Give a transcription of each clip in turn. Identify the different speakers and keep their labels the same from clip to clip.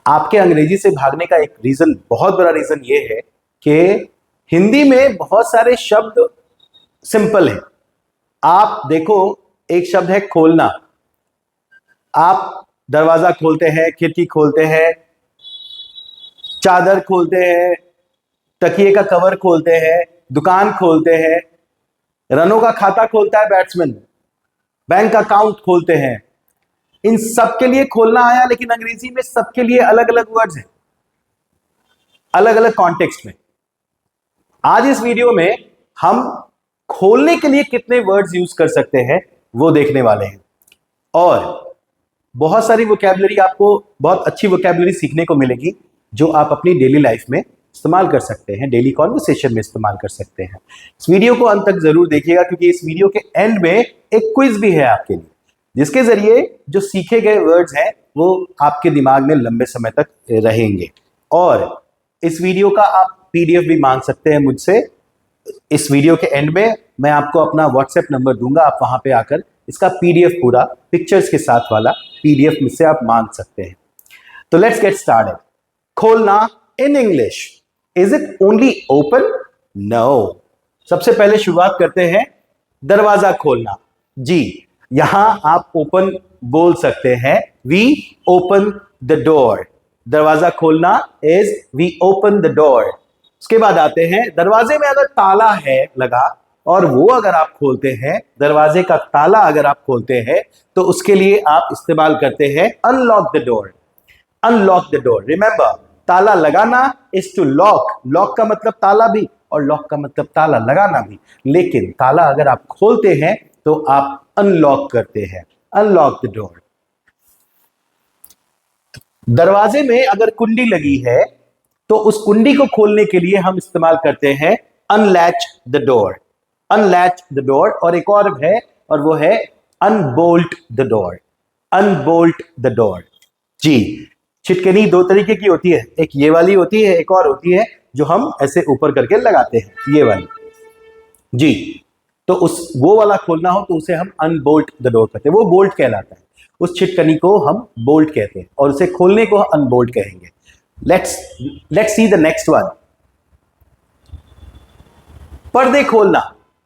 Speaker 1: आपके अंग्रेजी से भागने का एक रीजन, बहुत बड़ा रीजन ये है कि हिंदी में बहुत सारे शब्द सिंपल हैं। आप देखो, एक शब्द है खोलना। आप दरवाजा खोलते हैं, खिड़की खोलते हैं, चादर खोलते हैं, तकिए का कवर खोलते हैं, दुकान खोलते हैं, रनों का खाता खोलता है बैट्समैन, बैंक अकाउंट खोलते हैं। इन सब के लिए खोलना आया, लेकिन अंग्रेजी में सबके लिए अलग अलग वर्ड्स हैं, अलग अलग कॉन्टेक्स्ट में। आज इस वीडियो में हम खोलने के लिए कितने वर्ड्स यूज कर सकते हैं वो देखने वाले हैं, और बहुत सारी वोकैबुलरी, आपको बहुत अच्छी वोकैबुलरी सीखने को मिलेगी जो आप अपनी डेली लाइफ में इस्तेमाल कर सकते हैं, डेली कॉन्वर्सेशन में इस्तेमाल कर सकते हैं। इस वीडियो को अंत तक जरूर देखिएगा, क्योंकि इस वीडियो के एंड में एक क्विज भी है आपके लिए, जिसके जरिए जो सीखे गए वर्ड्स हैं वो आपके दिमाग में लंबे समय तक रहेंगे। और इस वीडियो का आप पीडीएफ भी मांग सकते हैं मुझसे। इस वीडियो के एंड में मैं आपको अपना व्हाट्सएप नंबर दूंगा, आप वहां पे आकर इसका पीडीएफ, पूरा पिक्चर्स के साथ वाला पीडीएफ में से आप मांग सकते हैं। तो लेट्स गेट स्टार्टेड। खोलना in English, is it only open? No. सबसे पहले शुरुआत करते हैं दरवाजा खोलना। जी, यहां आप ओपन बोल सकते हैं, वी ओपन द डोर। दरवाजा खोलना is we open the door. उसके बाद आते हैं, दरवाजे में अगर ताला है लगा और वो अगर आप खोलते हैं, दरवाजे का ताला अगर आप खोलते हैं, तो उसके लिए आप इस्तेमाल करते हैं unlock the door. Unlock the door. Remember, ताला लगाना इज टू लॉक। लॉक का मतलब ताला भी, और लॉक का मतलब ताला लगाना भी। लेकिन ताला अगर आप खोलते हैं तो आप अनलॉक करते हैं, अनलॉक द डोर। दरवाजे में अगर कुंडी लगी है तो उस कुंडी को खोलने के लिए हम इस्तेमाल करते हैं unlatch the door. Unlatch the door. और एक और है, और वो है unbolt the door. Unbolt the door. जी, छिटकनी दो तरीके की होती है, एक ये वाली होती है, एक और होती है जो हम ऐसे ऊपर करके लगाते हैं, ये वाली। जी, तो वो वाला खोलना हो तो उसे हम अनबोल्ट द डोर कहते हैं, वो बोल्ट कहलाता है। उस छिटकनी को हम बोल्ट कहते हैं, और उसे खोलने को अनबोल्ट कहेंगे। Let's see the next one. पर्दे खोलना।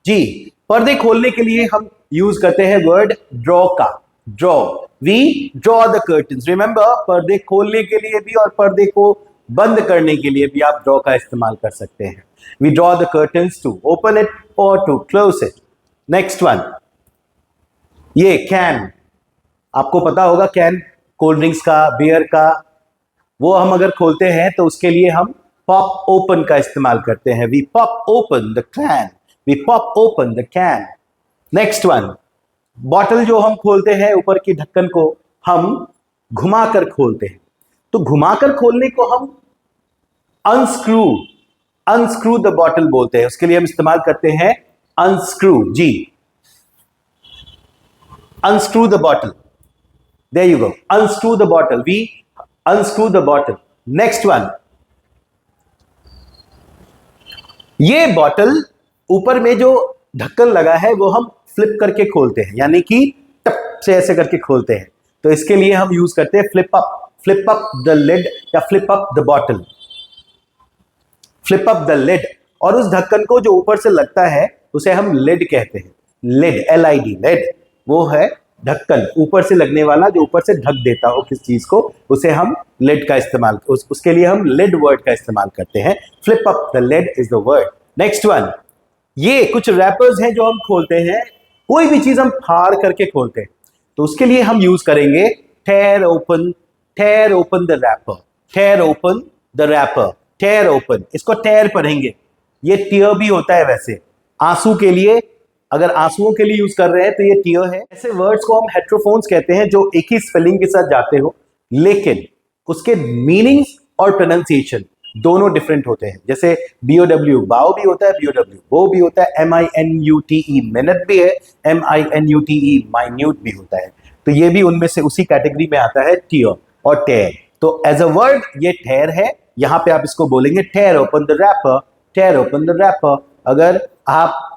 Speaker 1: जी, पर्दे खोलने के लिए हम यूज करते हैं वर्ड ड्रॉ का। Draw, we draw the curtains. Remember, पर्दे खोलने के लिए भी और पर्दे को बंद करने के लिए भी आप ड्रॉ का इस्तेमाल कर सकते हैं। We draw the curtains to open it और to close it. Next one, ये कैन। आपको पता होगा कैन, कोल्ड ड्रिंक्स का, बियर का, वो हम अगर खोलते हैं तो उसके लिए हम पॉप ओपन का इस्तेमाल करते हैं। We pop open the can. We pop open the can. Next one, bottle जो हम खोलते हैं, ऊपर की ढक्कन को हम घुमाकर खोलते हैं, तो घुमाकर खोलने को हम अनस्क्रू, अनस्क्रू द बॉटल बोलते हैं। उसके लिए हम इस्तेमाल करते हैं अनस्क्रू। जी, unscrew the bottle. There you go, unscrew the bottle. We unscrew the bottle. Next one, ये बॉटल ऊपर में जो ढक्कन लगा है वो हम फ्लिप करके खोलते हैं, यानी कि टप से ऐसे करके खोलते हैं। तो इसके लिए हम यूज करते हैं फ्लिप अप द लिड, या flip up the bottle. Flip up the lid. और उस ढक्कन को जो ऊपर से लगता है उसे हम लिड कहते हैं। Lid, LID, lid. वो है ढक्कन, ऊपर से लगने वाला, जो ऊपर से ढक देता हो किस चीज को, उसे हम लिड का इस्तेमाल, उसके लिए हम लिड वर्ड का इस्तेमाल करते हैं। Flip up the lid is the word. Next one, ये कुछ रैपर्स हैं जो हम खोलते हैं, कोई भी चीज हम फाड़ करके खोलते हैं, तो उसके लिए हम यूज करेंगे tear open the wrapper। tear open the wrapper, tear open। इसको tear पढ़ेंगे, ये tear भी होता है वैसे, आंसू के लिए, अगर आंसुओं के लिए यूज कर रहे हैं तो ये टीयर है। ऐसे वर्ड्स को हम हेट्रोफोन्स कहते हैं, जो एक ही स्पेलिंग के साथ जाते हो, लेकिन उसके मीनिंग्स और प्रोनाउंसिएशन दोनों डिफरेंट होते हैं। जैसे BOW, बाओ भी होता है, BOW वो भी होता है, MINUTE मिनट भी है, MINUTE माइन्यूट भी होता है। तो ये भी उनमें से उसी कैटेगरी में आता है, टीयर और टेयर। तो एज अ वर्ड ये टेयर है, यहां पे आप इसको बोलेंगे tear open the wrapper, tear open the wrapper. अगर आप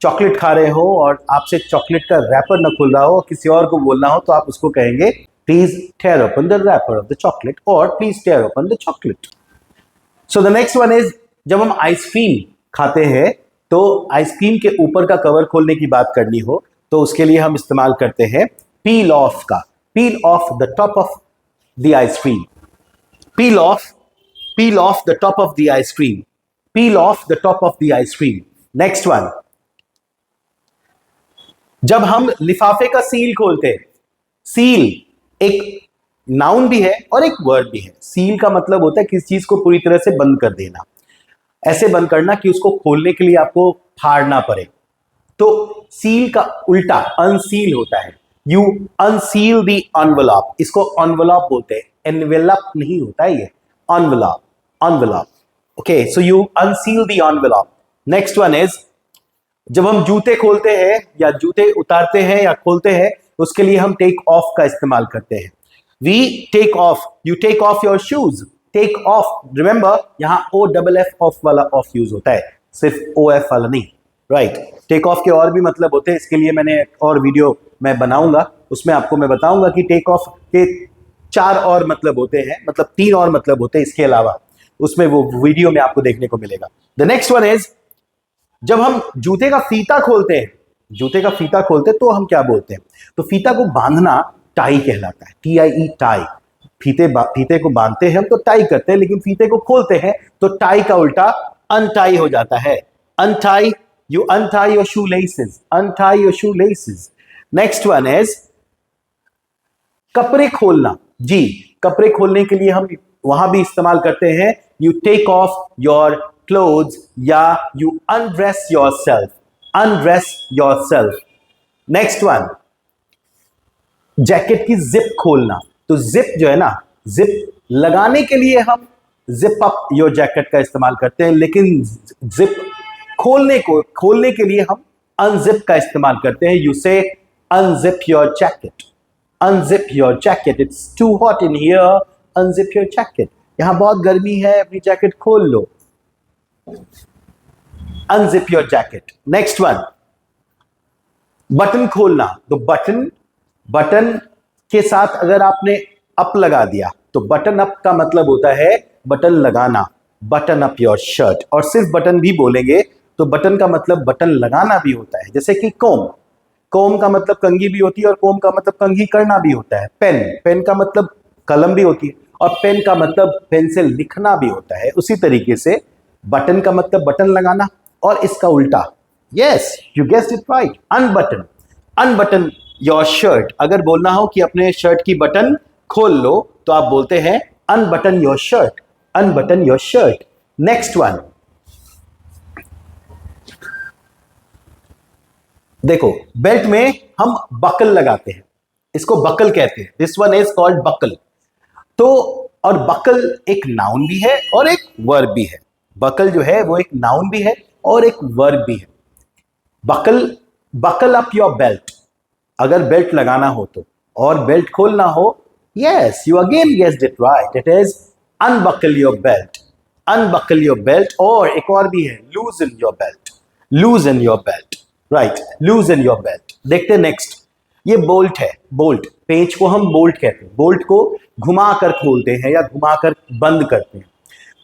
Speaker 1: चॉकलेट खा रहे हो और आपसे चॉकलेट का रैपर न खुल रहा हो, किसी और को बोलना हो, तो आप उसको कहेंगे please tear open the wrapper of the chocolate, or please tear open the chocolate. So the next one is, जब हम आइसक्रीम खाते हैं तो आइसक्रीम के ऊपर का कवर खोलने की बात करनी हो तो उसके लिए हम इस्तेमाल करते हैं peel off का, peel off the top of the ice cream, peel off the top of the ice cream, peel off the top of the ice cream. Next one, जब हम लिफाफे का सील खोलते हैं, सील एक नाउन भी है और एक वर्ड भी है। सील का मतलब होता है किसी चीज को पूरी तरह से बंद कर देना, ऐसे बंद करना कि उसको खोलने के लिए आपको फाड़ना पड़े। तो सील का उल्टा अनसील होता है। यू अनसील द एनवेलप, इसको एनवेलप बोलते हैं, एनवेलप नहीं होता है ये, envelope, envelope. Okay, so you unseal the envelope. Next one is, जब हम जूते खोलते हैं या जूते उतारते हैं या खोलते हैं उसके लिए हम टेक ऑफ का इस्तेमाल करते हैं। We take off, you take off your shoes, take off. Remember यहां ओ डबल एफ ऑफ वाला ऑफ यूज होता है, सिर्फ ओ एफ वाला नहीं, राइट। टेक ऑफ के और भी मतलब होते हैं, इसके लिए मैंने और वीडियो मैं बनाऊंगा, उसमें आपको मैं बताऊंगा कि टेक ऑफ के 4 और मतलब होते हैं, मतलब 3 और मतलब होते हैं इसके अलावा, उसमें वो वीडियो में आपको देखने को मिलेगा। द नेक्स्ट वन इज, जब हम जूते का फीता खोलते हैं, जूते का फीता खोलते हैं तो हम क्या बोलते हैं? तो फीता को बांधना टाई कहलाता है, TIE, टाई। फीते को बांधते हैं हम तो टाई करते हैं, लेकिन फीते को खोलते हैं तो टाई का उल्टा अनटाई हो जाता है। Untie, you untie your shoe laces, untie your shoe laces. Next one is कपड़े खोलना। जी, कपड़े खोलने के लिए हम वहां भी इस्तेमाल करते हैं you take off your clothes या you undress yourself, undress yourself. Next one, jacket की जिप खोलना। तो जिप जो है ना, जिप लगाने के लिए हम जिप अप योर जैकेट का इस्तेमाल करते हैं, लेकिन जिप खोलने के लिए हम अनजिप का इस्तेमाल करते हैं। You say unzip your jacket, unzip your jacket, it's too hot in here, unzip your jacket, यहां बहुत गर्मी है, अपनी जैकेट खोल लो। Unzip your jacket. Next one, button खोलना। तो बटन के साथ अगर आपने अप लगा दिया तो बटन अप का मतलब होता है बटन लगाना, बटन अप योर शर्ट। और सिर्फ बटन भी बोलेंगे तो बटन का मतलब बटन लगाना भी होता है, जैसे कि कोम, कोम का मतलब कंघी भी होती है और कोम का मतलब कंघी करना भी होता है। पेन का मतलब कलम भी होती है और पेन का मतलब पेन से लिखना भी होता है। उसी तरीके से बटन का मतलब बटन लगाना और इसका उल्टा, yes you guessed it right, unbutton, unbutton your shirt. अगर बोलना हो कि अपने शर्ट की बटन खोल लो तो आप बोलते हैं unbutton your shirt, unbutton your shirt. Next one, देखो बेल्ट में हम बकल लगाते हैं, इसको बकल कहते हैं। This one is called buckle. तो और बकल एक नाउन भी है और एक वर्ब भी है। बकल जो है वो एक नाउन भी है और एक वर्ब भी है। बकल अप योर बेल्ट, अगर बेल्ट लगाना हो तो, और बेल्ट खोलना हो, yes you again guessed it right, it is unbuckle your belt, unbuckle your belt. और एक और भी है loosen your belt, loosen your belt, right, loosen your belt. देखते हैं नेक्स्ट, ये बोल्ट है, बोल्ट, पेंच को हम बोल्ट कहते हैं। बोल्ट को घुमाकर खोलते हैं या घुमाकर बंद करते हैं।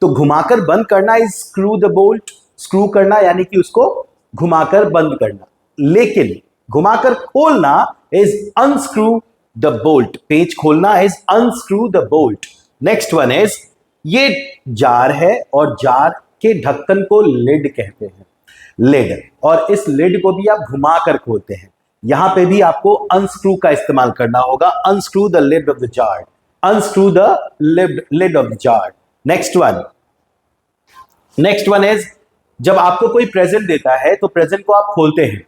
Speaker 1: तो घुमाकर बंद करना is screw the bolt, screw करना यानी कि उसको घुमाकर बंद करना, लेकिन घुमाकर खोलना इज अनस्क्रू द बोल्ट, पेंच खोलना is unscrew the bolt. Next one is, ये जार है और जार के ढक्कन को लिड कहते हैं, लिड, और इस लिड को भी आप घुमाकर खोलते हैं। यहां पे भी आपको अनस्क्रू का इस्तेमाल करना होगा, unscrew the lid off the jar, unscrew the lid off the jar. Next one is, जब आपको कोई प्रेजेंट देता है तो प्रेजेंट को आप खोलते हैं।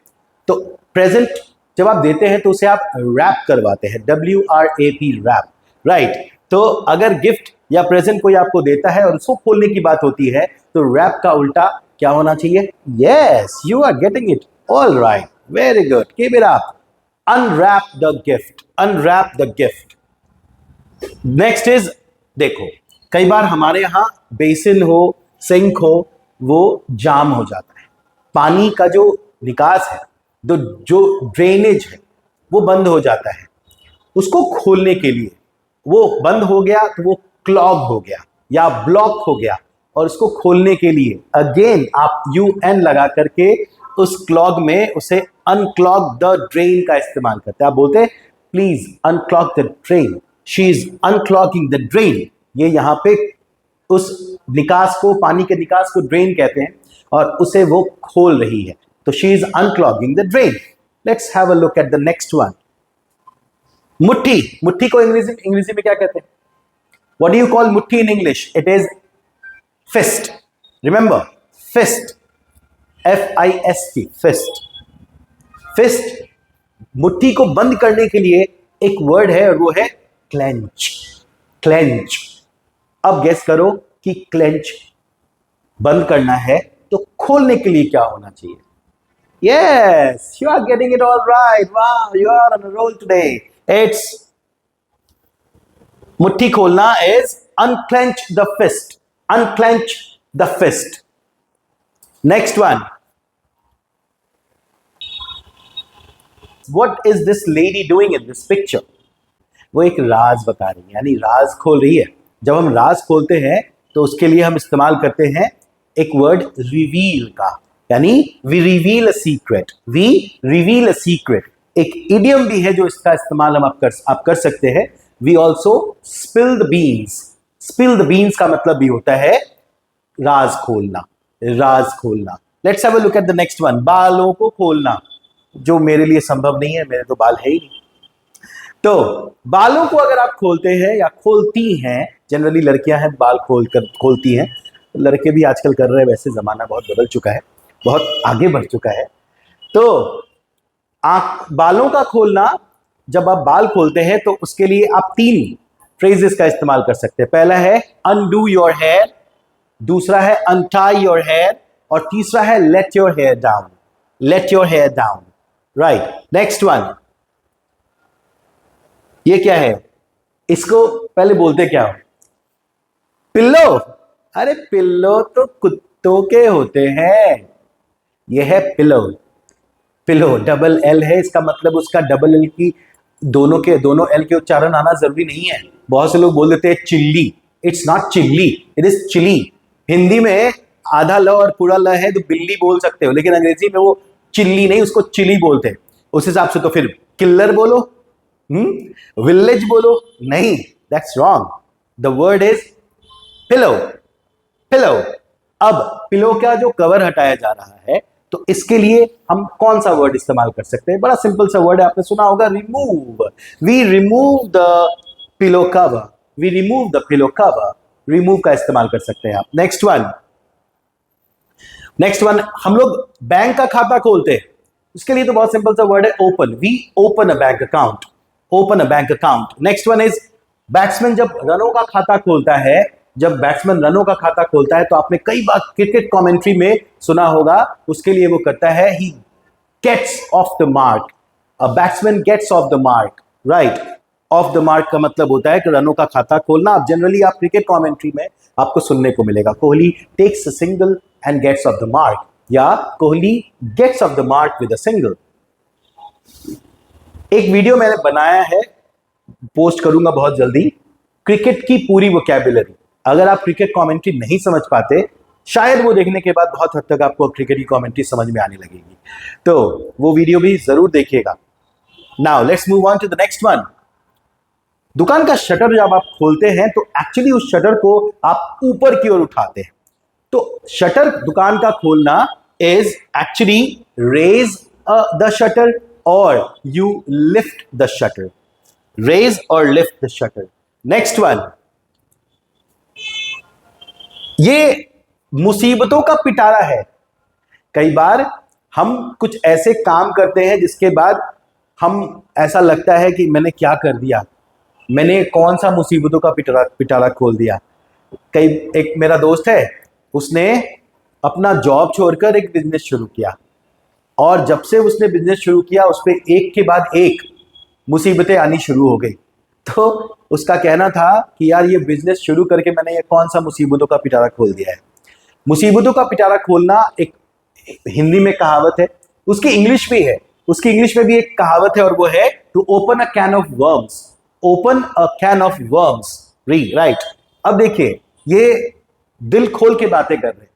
Speaker 1: तो प्रेजेंट जब आप देते हैं तो उसे आप रैप करवाते हैं, WRAP, रैप, राइट। तो अगर गिफ्ट या प्रेजेंट कोई आपको देता है और उसको खोलने की बात होती है तो रैप का उल्टा क्या होना चाहिए? Yes, you are getting it, all right, very good, keep it up. Unwrap the gift, unwrap the gift. Next is, देखो कई बार हमारे यहाँ बेसिन हो, सिंक हो, वो जाम हो जाता है, पानी का जो निकास है, जो ड्रेनेज है वो बंद हो जाता है। उसको खोलने के लिए, वो बंद हो गया तो वो क्लॉग हो गया या ब्लॉक हो गया, और उसको खोलने के लिए अगेन आप UN लगा करके उस क्लॉग में उसे अनक्लॉग द ड्रेन का इस्तेमाल करते हैं। आप बोलते हैं please unclog the drain, she is unclogging the drain. ये यहां पे उस निकास को, पानी के निकास को ड्रेन कहते हैं और उसे वो खोल रही है, तो she is unclogging the drain. Let's have a look at the next one. मुट्ठी, मुट्ठी को इंग्लिश में क्या कहते हैं? व्हाट डू यू कॉल मुट्ठी in English? It is fist. Remember, fist, FIST, fist. Fist, मुट्ठी को बंद करने के लिए एक वर्ड है और वो है क्लेंच। क्लेंच। अब गेस करो कि क्लेंच बंद करना है तो खोलने के लिए क्या होना चाहिए? Yes, you are getting it all right. Wow, you are on a roll today. It's, मुट्ठी खोलना is unclench the fist, unclench the fist. Next one, what is this lady doing in this picture? वो एक राज बता रही है, यानी राज खोल रही है। जब हम राज खोलते हैं तो उसके लिए हम इस्तेमाल करते हैं एक वर्ड रिवील का, यानी we reveal a secret, we reveal a secret. एक इडियम भी है जो इसका इस्तेमाल हम आप कर सकते हैं, we also spill the beans. Spill the beans का मतलब भी होता है राज खोलना, राज खोलना। Let's have a look at the next one, बालों को खोलना, जो मेरे लिए संभव नहीं है, मेरे तो बाल है ही नहीं। तो बालों को अगर आप खोलते हैं या खोलती हैं, जनरली लड़कियां हैं बाल खोलती हैं, लड़के भी आजकल कर रहे हैं, वैसे जमाना बहुत बदल चुका है, बहुत आगे बढ़ चुका है। तो बालों का खोलना, जब आप बाल खोलते हैं तो उसके लिए आप 3 फ्रेजेस का इस्तेमाल कर सकते हैं। पहला है अनडू योर हेयर, दूसरा है अनटाई योर हेयर, और तीसरा है let your hair down. Let your hair down, right. Next one, ये क्या है? इसको पहले बोलते क्या हो? पिल्लो। अरे पिल्लो तो कुत्तों के होते हैं, ये है पिलो। पिलो डबल एल है, इसका मतलब उसका डबल एल की दोनों एल के उच्चारण आना जरूरी नहीं है। बहुत से लोग बोल देते हैं chilli, it's not chilli, it is chili. Hindi में आधा ल और पूरा ल है तो बिल्ली बोल सकते हो, लेकिन अंग्रेजी में वो चिल्ली नहीं, उसको चिली बोलते हैं। उस हिसाब से तो फिर किल्लर बोलो, विलेज बोलो, नहीं, that's wrong. The word is pillow, pillow. अब पिलो का जो कवर हटाया जा रहा है, तो इसके लिए हम कौन सा वर्ड इस्तेमाल कर सकते हैं? बड़ा सिंपल सा वर्ड है, आपने सुना होगा, remove. We remove the pillow cover, we remove the pillow cover. Remove का इस्तेमाल कर सकते हैं आप। नेक्स्ट वन, नेक्स्ट वन, हम लोग बैंक का खाता खोलते हैं, उसके लिए तो बहुत सिंपल सा वर्ड है open. We open a bank account, open a bank account. Next one is batsman जब रनों का खाता खोलता है, जब बैट्समैन रनों का खाता खोलता है तो आपने कई बार क्रिकेट कमेंट्री में सुना होगा, उसके लिए वो करता है he gets off the mark. A batsman gets off the mark, right. Off the mark का मतलब होता है कि रनों का खाता खोलना। आप जनरली आप क्रिकेट कमेंट्री में आपको सुनने को मिलेगा, Kohli takes a single and gets off the mark, या Kohli gets off the mark with a single. एक वीडियो मैंने बनाया है, पोस्ट करूंगा बहुत जल्दी, क्रिकेट की पूरी वोकैबुलरी। अगर आप क्रिकेट कमेंट्री नहीं समझ पाते, शायद वो देखने के बाद बहुत हद तक आपको क्रिकेट की कमेंट्री समझ में आने लगेगी, तो वो वीडियो भी जरूर देखिएगा। Now let's move on to the next one. दुकान का शटर जब आप खोलते हैं तो एक्चुअली उस शटर को आप ऊपर की ओर उठाते हैं। तो शटर, दुकान का खोलना is actually raise the shutter और you lift the shutter, raise और lift the shutter. Next one, ये मुसीबतों का पिटारा है। कई बार हम कुछ ऐसे काम करते हैं जिसके बाद हम ऐसा लगता है कि मैंने क्या कर दिया, मैंने कौन सा मुसीबतों का पिटारा खोल दिया। एक मेरा दोस्त है, उसने अपना जॉब छोड़कर एक बिजनेस शुरू किया, और जब से उसने बिजनेस शुरू किया उस पर एक के बाद एक मुसीबतें आनी शुरू हो गई। तो उसका कहना था कि यार ये बिजनेस शुरू करके मैंने ये कौन सा मुसीबतों का पिटारा खोल दिया है। मुसीबतों का पिटारा खोलना एक हिंदी में कहावत है, उसकी इंग्लिश भी है, उसकी इंग्लिश में भी एक कहावत है, और वो है to open a can of worms, open a can of worms, right. अब देखिए, ये दिल खोल के बातें कर रहे हैं,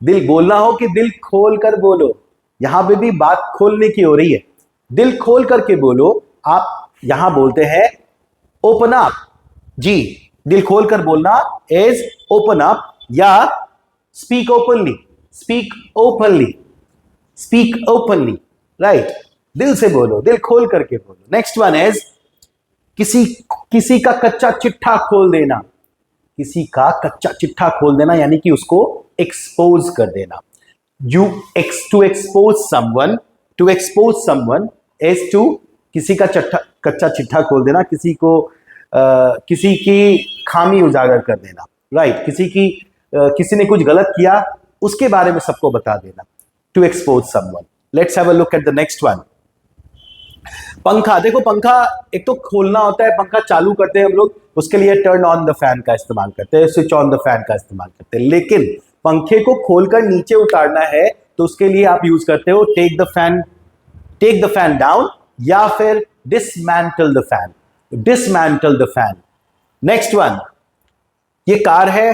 Speaker 1: दिल बोलना हो कि दिल खोल कर बोलो, यहां पे भी बात खोलने की हो रही है, दिल खोल करके बोलो। आप यहां बोलते हैं ओपन अप, जी, दिल खोल कर बोलना इज ओपन अप, या speak openly, speak openly, speak openly, right. दिल से बोलो, दिल खोल करके बोलो। नेक्स्ट वन इज किसी किसी का कच्चा चिट्ठा खोल देना, किसी का कच्चा चिट्ठा खोल देना यानी कि उसको एक्सपोज कर देना। You to expose someone, to expose someone is to किसी का कच्चा चिट्ठा खोल देना, किसी को किसी की खामी उजागर कर देना, राइट। किसी ने कुछ गलत किया उसके बारे में सबको बता देना, to expose someone. Let's have a look at the next one. पंखा, देखो पंखा एक तो खोलना होता है, पंखा चालू करते हैं हम लोग, उसके लिए टर्न ऑन द फैन का इस्तेमाल करते हैं, स्विच ऑन द फैन का इस्तेमाल करते हैं। लेकिन पंखे को खोलकर नीचे उतारना है तो उसके लिए आप यूज करते हो टेक द फैन डाउन, या फिर dismantle the fan, dismantle the fan. Next one, ये कार है,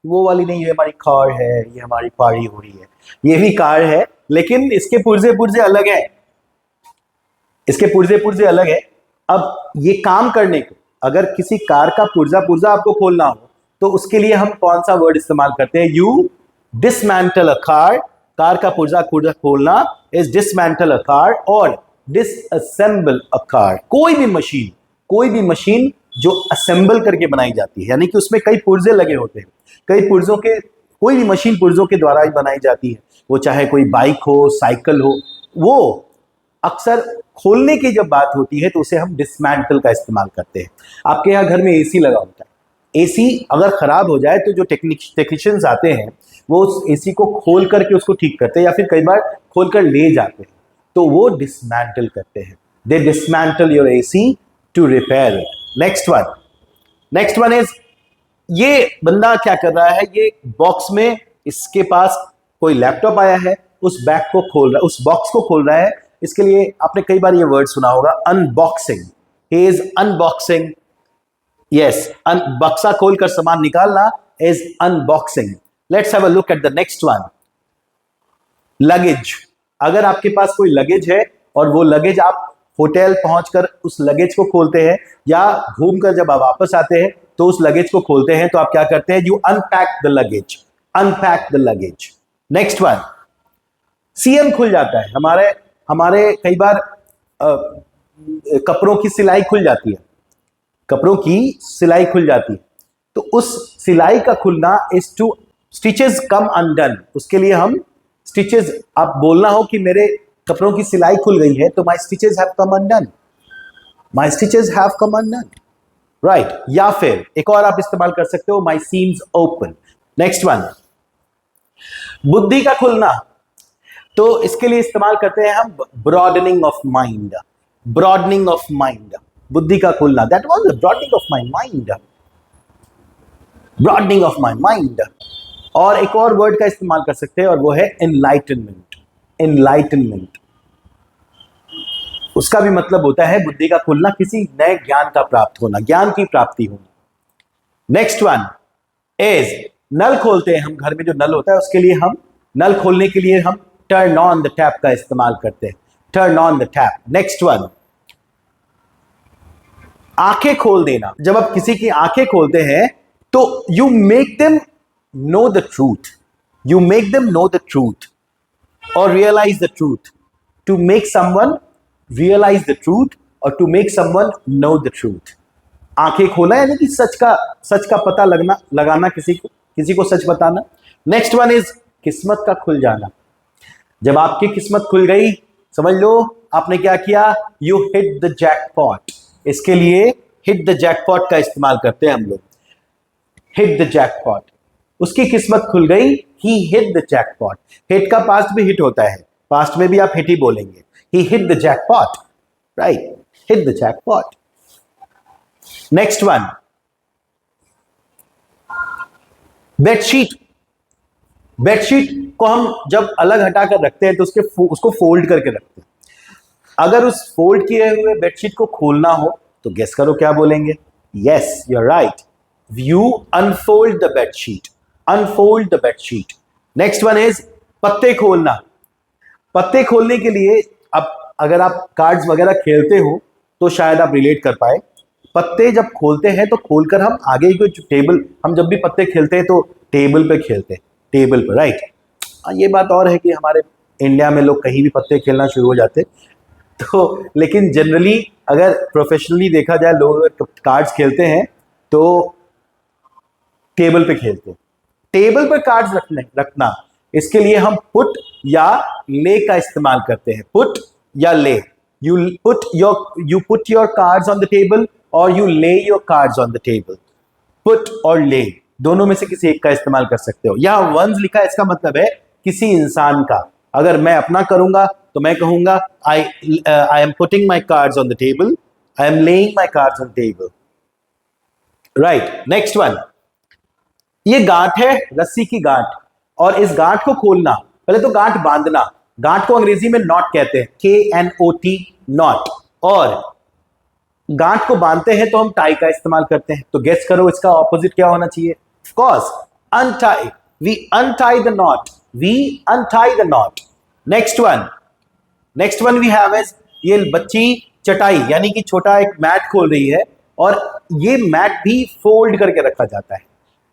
Speaker 1: वो वाली नहीं, ये हमारी कार है, ये हमारी पारी हो रही है, ये भी कार है लेकिन इसके पुर्जे पुर्जे अलग है, इसके पुर्जे पुर्जे अलग है। अब ये काम करने को, अगर किसी कार का पुर्जा पुर्जा आपको खोलना हो तो उसके लिए हम कौन सा वर्ड इस्तेमाल करते हैं? यू डिसमैंटल अ कार, कार का पुर्जा पुर्जा खोलना इज डिसमैंटल अ कार, और डिसअसेंबल अ कार, कोई भी मशीन जो असेंबल करके बनाई जाती है, यानी कि उसमें कई पुर्जे लगे होते हैं, कई पुर्जों के, कोई भी मशीन पुर्जों के द्वारा ही बनाई जाती है, वो चाहे कोई बाइक हो, साइकिल हो, वो अक्सर खोलने की जब बात होती है तो उसे हम डिसमैंटल का इस्तेमाल करते हैं। आपके यहाँ घर में एसी लगा होता है, एसी अगर खराब हो जाए तो जो टेक्नीशियंस आते हैं वो उस एसी को खोल करके उसको ठीक करते हैं, या फिर कई बार खोल कर ले जाते हैं, तो वो डिसमैंटल करते हैं। They dismantle your AC to repair it. Next one is, ये बंदा क्या कर रहा है, ये बॉक्स में इसके पास कोई लैपटॉप आया है, उस बैग को खोल रहा है, उस बॉक्स को खोल रहा है। इसके लिए आपने कई बार ये वर्ड सुना होगा, unboxing, he is unboxing, yes, बक्सा खोलकर सामान निकालना is unboxing. Let's have a look at the next one, luggage. अगर आपके पास कोई लगेज है और वो लगेज आप होटल पहुंचकर उस लगेज को खोलते हैं, या घूमकर जब आप वापस आते हैं तो उस लगेज को खोलते हैं, तो आप क्या करते हैं? You unpack the luggage, unpack the luggage. Next one, CM खुल जाता है, हमारे कई बार कपड़ों की सिलाई खुल जाती है, कपड़ों की सिलाई खुल जाती है, तो उस सिलाई का खुलना is to stitches come undone, उसके लिए हम स्टिचेस, आप बोलना हो कि मेरे कपड़ों की सिलाई खुल गई है तो my stitches have come undone, my stitches have come undone, right. या फिर एक और आप इस्तेमाल कर सकते हो, my seams open. Next one, बुद्धि का खुलना, तो इसके लिए इस्तेमाल करते हैं हम broadening of mind, broadening of mind, बुद्धि का खुलना, that was broadening of my mind, broadening of my mind. और एक और वर्ड का इस्तेमाल कर सकते हैं और वो है एनलाइटनमेंट, एनलाइटनमेंट, उसका भी मतलब होता है बुद्धि का खुलना, किसी नए ज्ञान का प्राप्त होना, ज्ञान की प्राप्ति होना। नेक्स्ट वन इज, नल खोलते हैं हम, घर में जो नल होता है उसके लिए हम, नल खोलने के लिए हम टर्न ऑन द टैप का इस्तेमाल करते हैं, turn on the tap. Next one, आंखें खोल देना, जब आप किसी की आंखें खोलते हैं तो you make them know the truth, you make them know the truth और realise the truth, to make someone realise the truth और to make someone know the truth. आंखें खोला यानी कि सच का पता लगाना, किसी को सच बताना। नेक्स्ट वन इज किस्मत का खुल जाना, जब आपकी किस्मत खुल गई समझ लो आपने क्या किया, यू हिट द जैकपॉट, इसके लिए हिट द जैकपॉट का इस्तेमाल करते हैं हम लोग, हिट द जैकपॉट, उसकी किस्मत खुल गई, he hit the jackpot. Hit का पास्ट भी हिट होता है, पास्ट में भी आप हिट ही बोलेंगे, he hit the jackpot, right, hit the jackpot. Next one, bedsheet, bedsheet को हम जब अलग हटाकर रखते हैं तो उसको फोल्ड करके रखते हैं। अगर उस फोल्ड किए हुए बेडशीट को खोलना हो तो गेस करो क्या बोलेंगे? Yes, you are right, you unfold the bedsheet, unfold the bedsheet. Next one is पत्ते खोलना। पत्ते खोलने के लिए, अब अगर आप कार्ड्स वगैरह खेलते हो तो शायद आप रिलेट कर पाए। पत्ते जब खोलते हैं तो खोलकर हम आगे की जो टेबल, हम जब भी पत्ते खेलते हैं तो टेबल पे खेलते हैं, टेबल पे, राइट। ये बात और है कि हमारे इंडिया में लोग कहीं भी पत्ते खेलना शुरू हो जाते तो, लेकिन जनरली अगर प्रोफेशनली देखा जाए, लोग कार्ड्स खेलते हैं तो टेबल पे खेलते हैं। टेबल पर कार्ड्स रखना, इसके लिए हम पुट या ले का इस्तेमाल करते हैं। पुट या ले, you put your cards on the table और यू ले your cards on the table. Put और ले दोनों में से किसी एक का इस्तेमाल कर सकते हो। यहां वंस लिखा है, इसका मतलब है किसी इंसान का। अगर मैं अपना करूंगा तो मैं कहूंगा I am putting my cards on the table, I am laying my cards on the table, right. Next one, ये गांठ है, रस्सी की गांठ, और इस गांठ को खोलना, पहले तो गांठ बांधना, गांठ को अंग्रेजी में नॉट कहते हैं, KNOT, नॉट। और गांठ को बांधते हैं तो हम टाई का इस्तेमाल करते हैं। तो गेस करो इसका ऑपोजिट क्या होना चाहिए? Of course untie, we untie the knot, we untie the knot. Next one we have is, ये बच्ची चटाई यानी कि छोटा एक मैट खोल रही है, और ये मैट भी फोल्ड करके रखा जाता है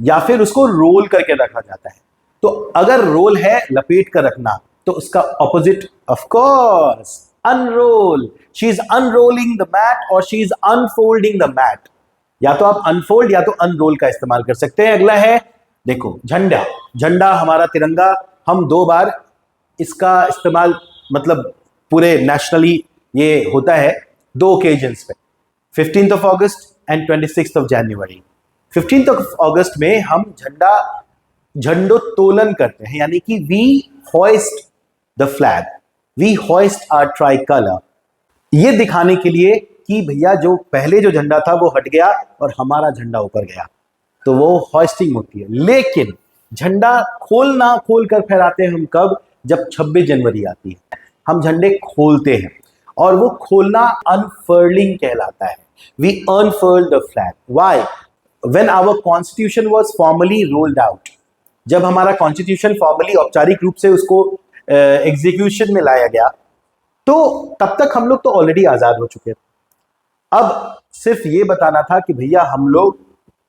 Speaker 1: या फिर उसको रोल करके रखा जाता है। तो अगर रोल है लपेट कर रखना, तो उसका opposite of course unroll. She is unrolling the mat और she is unfolding the mat. या तो आप अनफोल्ड या तो अनरोल का इस्तेमाल कर सकते हैं। अगला है, देखो झंडा। झंडा हमारा तिरंगा, हम 2 बार इसका इस्तेमाल, मतलब पूरे नेशनली ये होता है 2 ओकेजन्स पे, 15th of August and 26th of January. 15th of August में हम झंडोत्तोलन करते हैं, यानी कि we hoist the flag, we hoist our tricolour. ये दिखाने के लिए कि भैया जो पहले जो झंडा था वो हट गया और हमारा झंडा ऊपर गया, तो वो होइस्टिंग होती है। लेकिन झंडा खोलकर फहराते हैं हम कब? जब 26 जनवरी आती है, हम झंडे खोलते हैं, और वो खोलना अनफर्लिंग कहलाता है। We unfurl the flag. Why? When our constitution was formally rolled out, जब हमारा कॉन्स्टिट्यूशन फॉर्मली औपचारिक रूप से उसको एग्जीक्यूशन में लाया गया, तो तब तक हम लोग तो ऑलरेडी आजाद हो चुके थे। अब सिर्फ ये बताना था कि भैया हम लोग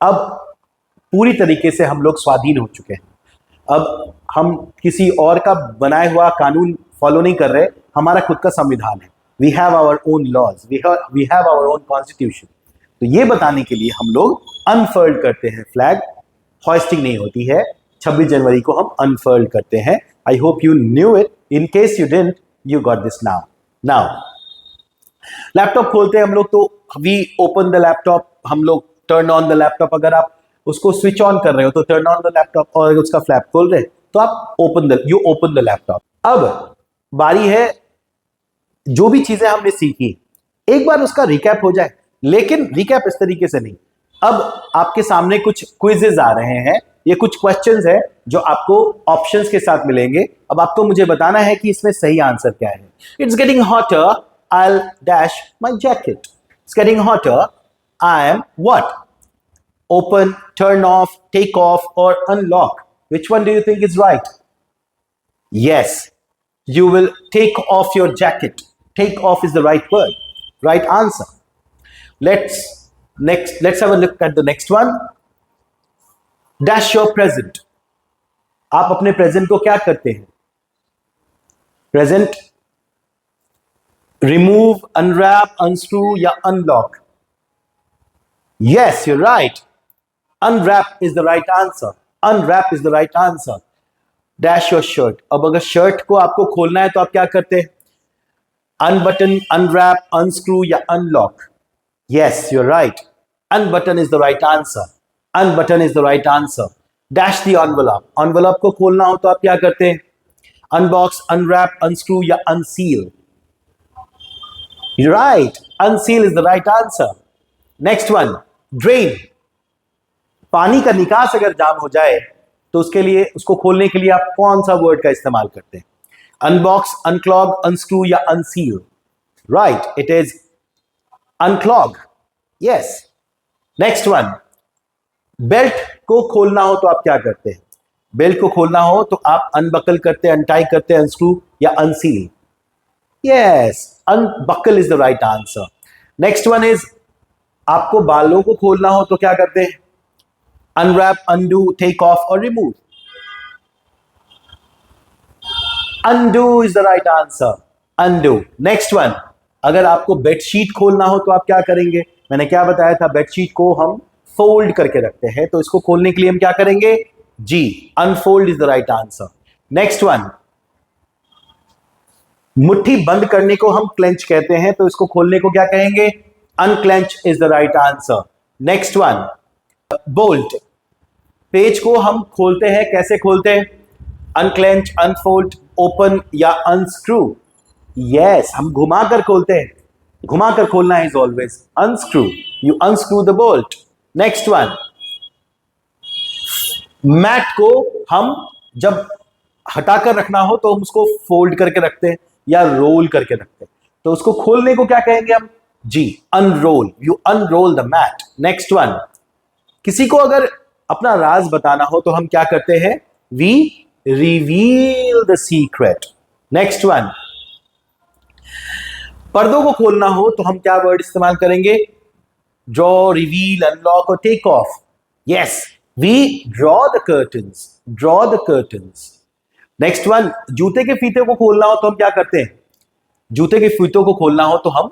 Speaker 1: अब पूरी तरीके से हम लोग स्वाधीन हो चुके हैं। अब हम किसी और का बनाया हुआ कानून फॉलो नहीं कर रहे, हमारा खुद का संविधान है। We have our own laws, we have our own constitution. तो ये बताने के लिए हम लोग अनफर्ल्ड करते हैं फ्लैग, होइस्टिंग नहीं होती है। 26 जनवरी को हम अनफर्ल्ड करते हैं। I hope you knew it. In case you didn't, you got this now. Laptop खोलते हैं हम लोग तो वी ओपन द लैपटॉप, हम लोग टर्न ऑन द लैपटॉप। अगर आप उसको स्विच ऑन कर रहे हो तो टर्न ऑन द लैपटॉप, और अगर उसका फ्लैप खोल रहे हैं तो आप यू ओपन द लैपटॉप। अब बारी है, जो भी चीजें हमने सीखी एक बार उसका रिकैप हो जाए, लेकिन रिकैप इस तरीके से नहीं। अब आपके सामने कुछ क्विजेज आ रहे हैं, ये कुछ क्वेश्चंस है जो आपको ऑप्शंस के साथ मिलेंगे। अब आपको मुझे बताना है कि इसमें सही आंसर क्या है। It's getting hotter, I'll dash my jacket. It's getting hotter. I am what? Open, turn off, take off, or unlock. Which one do you think is right? Yes, you will take off your jacket. Take off is the right word. Right answer. Let's have a look at the next one. Dash your present. आप अपने present को क्या करते हैं? Present remove, unwrap, unscrew या unlock? Yes, you're right. Unwrap is the right answer. Unwrap is the right answer. Dash your shirt. अब अगर shirt को आपको खोलना है तो आप क्या करते हैं? Unbutton, unwrap, unscrew या unlock? Yes, you're right. Unbutton is the right answer. Unbutton is the right answer. Dash the envelope. Envelope को खोलना हो तो आप क्या करते हैं? Unbox, unwrap, unscrew या unseal? Right. Unseal is the right answer. Next one. Drain. पानी का निकास अगर जाम हो जाए तो उसके लिए, उसको खोलने के लिए आप कौन सा वर्ड का इस्तेमाल करते हैं? अनबॉक्स, अनक्लॉग, अनस्क्रू या अनसील? Right, it is unclog. Yes. Next one. Belt को खोलना हो तो आप क्या करते हैं? बेल्ट को खोलना हो तो आप अनबकल करते हैं, अनटाई करते हैं, अनस्क्रू या unseal? Yes, unbuckle is the right answer. Next one is आपको बालों को खोलना हो तो क्या करते हैं? अनरैप, अनडू, टेक ऑफ और remove? Undo is the right answer. Undo. Next one, अगर आपको बेडशीट खोलना हो तो आप क्या करेंगे? मैंने क्या बताया था? बेडशीट को हम फोल्ड करके रखते हैं, तो इसको खोलने के लिए हम क्या करेंगे? जी, unfold is the right answer. Next one, मुट्ठी बंद करने को हम क्लेंच कहते हैं, तो इसको खोलने को क्या कहेंगे? Unclench is the right answer. Next one, bolt. पेज को हम खोलते हैं, कैसे खोलते हैं? अनक्लेंच, अनफोल्ड, ओपन या अनस्क्रू? यस, हम घुमा कर खोलते हैं. घुमा कर खोलना is always unscrew. You unscrew the bolt. Next one, mat को हम जब हटाकर रखना हो तो हम उसको फोल्ड करके रखते हैं या रोल करके रखते हैं, तो उसको खोलने को क्या कहेंगे हम? जी, unroll. You unroll the mat. Next one, किसी को अगर अपना राज बताना हो तो हम क्या करते हैं? We reveal the secret. Next one, पर्दों को खोलना हो तो हम क्या वर्ड इस्तेमाल करेंगे? ड्रॉ, रिवील, अनलॉक और take off? Yes, we draw the curtains. Draw the curtains. Next one, जूते के फीते को खोलना हो तो हम क्या करते हैं? जूते के फीतों को खोलना हो तो हम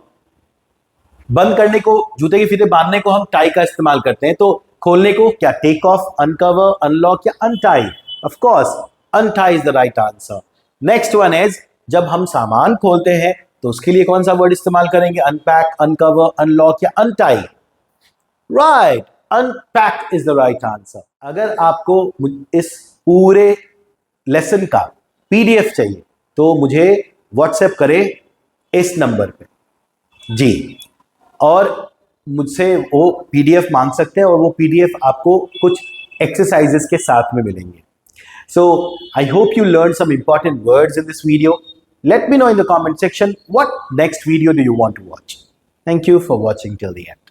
Speaker 1: बंद करने को, जूते के फीते बांधने को हम टाई का इस्तेमाल करते हैं, तो खोलने को क्या? टेक ऑफ, अनकवर, अनलॉक या untie? Of course untie is the right answer. Next one is जब हम सामान खोलते हैं तो उसके लिए कौन सा वर्ड इस्तेमाल करेंगे? अनपैक, अनकवर, अनलॉक या untie? Right, unpack is the right answer. अगर आपको इस पूरे लेसन का पीडीएफ चाहिए तो मुझे व्हाट्सएप करें इस नंबर पे. जी, और मुझसे वो पीडीएफ मांग सकते हैं और वो पीडीएफ आपको कुछ एक्सरसाइजेस के साथ में मिलेंगे. So I hope you learned some important words in this video. Let me know in the comment section what next video do you want to watch. Thank you for watching till the end.